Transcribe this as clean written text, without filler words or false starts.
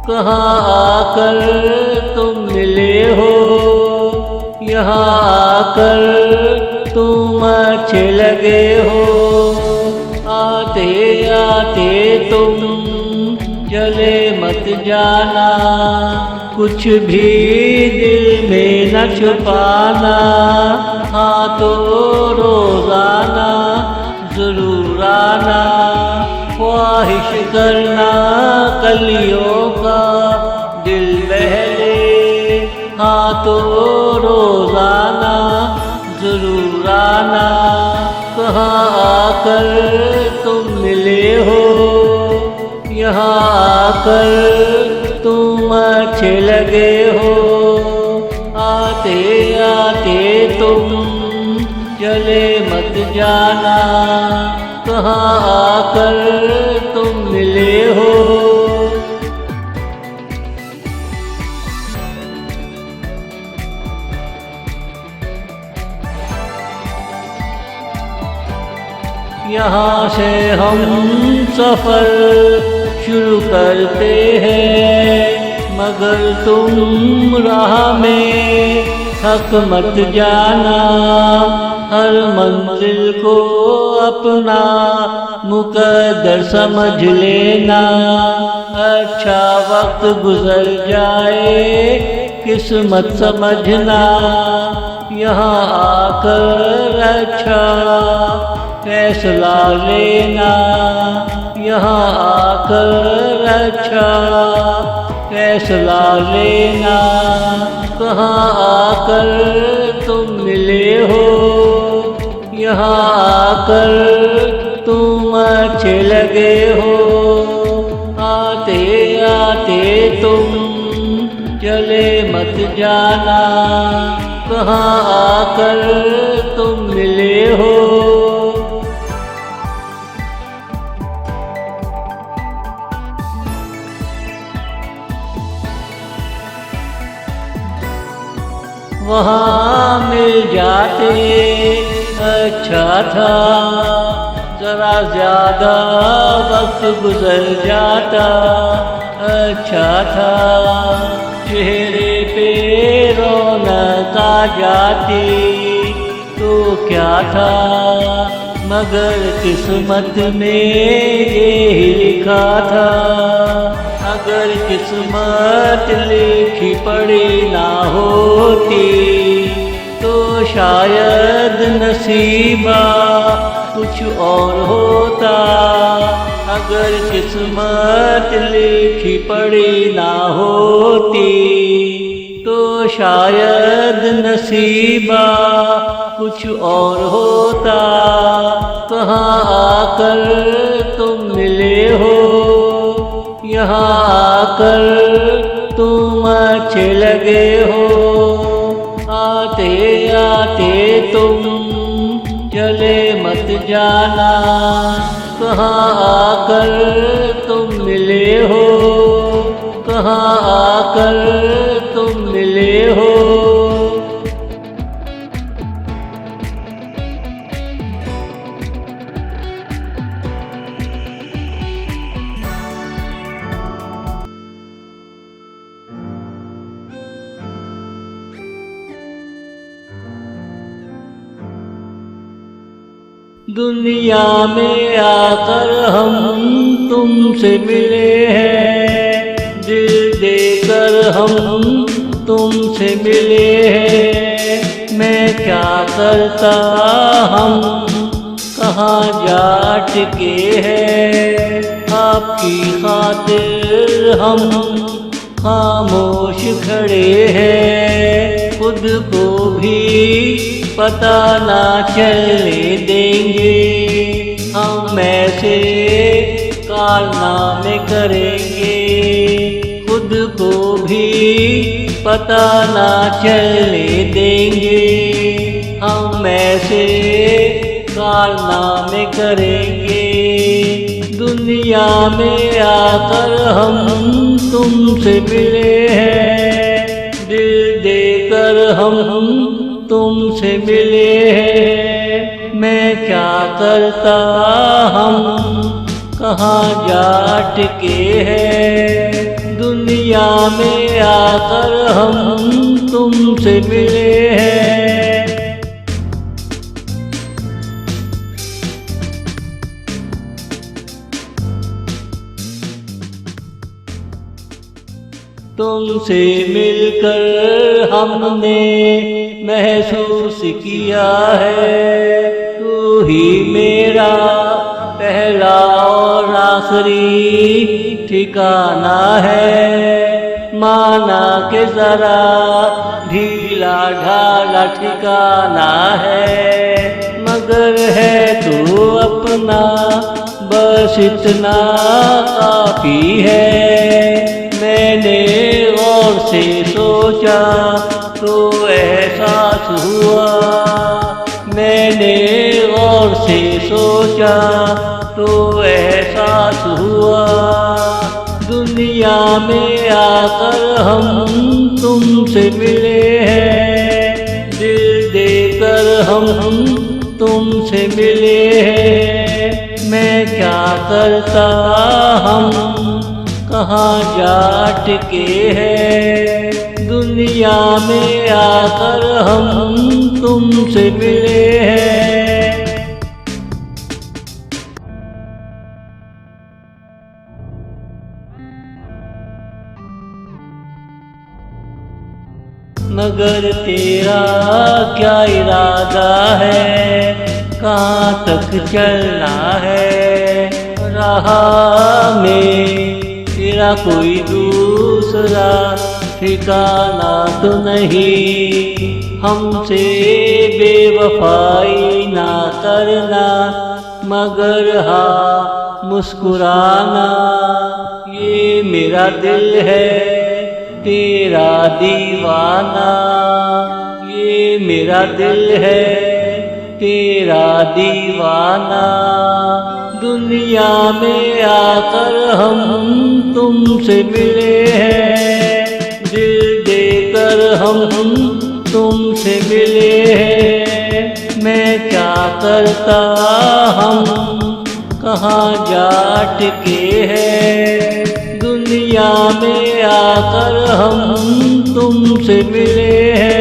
कहाँ आकर तुम मिले हो, यहाँ आकर तुम अच्छे लगे हो। आते आते तुम चले मत जाना, कुछ भी दिल में न छुपाना। हाँ तो रोजाना जरूर आना, ख्वाहिश करना कलियों का दिल बहले। हाँ तो रोजाना जरूर आना, कहाँ आकर तुम मिले हो, यहाँ आकर तुम अच्छे लगे हो। आते आते तुम चले मत जाना, कहाँ आकर तुम मिले हो। यहाँ से हम सफ़र शुरू करते हैं, मगर तुम राह में थक मत जाना। हर मंजिल को अपना मुकद्दर समझ लेना। अच्छा वक्त गुजर जाए किस्मत समझना, यहाँ आकर अच्छा फैसला लेना। यहाँ आकर अच्छा फैसला लेना, कहाँ आकर तुम मिले हो, यहाँ आकर तुम अच्छे लगे हो। आते आते तुम चले मत जाना, कहाँ आकर तुम मिले हो। वहाँ मिल जाते अच्छा था, जरा ज़्यादा वक्त गुजर जाता अच्छा था। चेहरे पे रौनक आ जाती तो क्या था, मगर किस्मत में यही लिखा था। अगर किस्मत लिखी पड़ी ना होती तो शायद नसीबा कुछ और होता। अगर किस्मत लिखी पड़ी ना होती तो शायद नसीबा कुछ और होता। कहाँ आकर तुम मिले हो, यहाँ आकर तुम अच्छे लगे हो। आते आते तुम चले मत जाना, कहाँ आकर तुम मिले हो, कहाँ आकर तुम मिले हो। दुनिया में आकर हम तुमसे मिले हैं, दिल देकर हम तुमसे मिले हैं। मैं क्या करता हम कहाँ जा टिके हैं, आपकी खातिर हम खामोश खड़े हैं। खुद को भी पता ना चलने देंगे, हम ऐसे कारनामे करेंगे। खुद को भी पता ना चलने देंगे, हम ऐसे कारनामे करेंगे। दुनिया में आकर हम तुमसे मिले हैं, दिल देकर हम तुमसे मिले हैं। मैं क्या करता हम कहाँ जा टिके हैं। दुनिया में आकर हम तुमसे मिले हैं। तुमसे मिलकर हमने महसूस किया है, तू ही मेरा पहला और आखिरी ठिकाना है। माना के जरा ढीला ढाला ठिकाना है, मगर है तू अपना बस इतना काफी है। मैंने गौर से सोचा तो एहसास हुआ, मैंने गौर से सोचा तो एहसास हुआ। दुनिया में आकर हम तुमसे मिले हैं, दिल देकर हम तुमसे मिले हैं। मैं क्या करता हम कहाँ जा टिके हैं, दुनिया में आकर हम तुमसे मिले हैं। मगर तेरा क्या इरादा है, कहाँ तक चलना है। राह में तेरा कोई दूसरा ठिकाना तो नहीं, हमसे बेवफाई ना करना, मगर हाँ मुस्कुराना। ये मेरा दिल है तेरा दीवाना, ये मेरा दिल है तेरा दीवाना। दुनिया में आकर हम तुमसे मिले हैं, दिल देकर हम तुमसे मिले हैं। मैं क्या करता हम कहाँ जा टिके हैं, दुनिया में आकर हम तुमसे मिले हैं।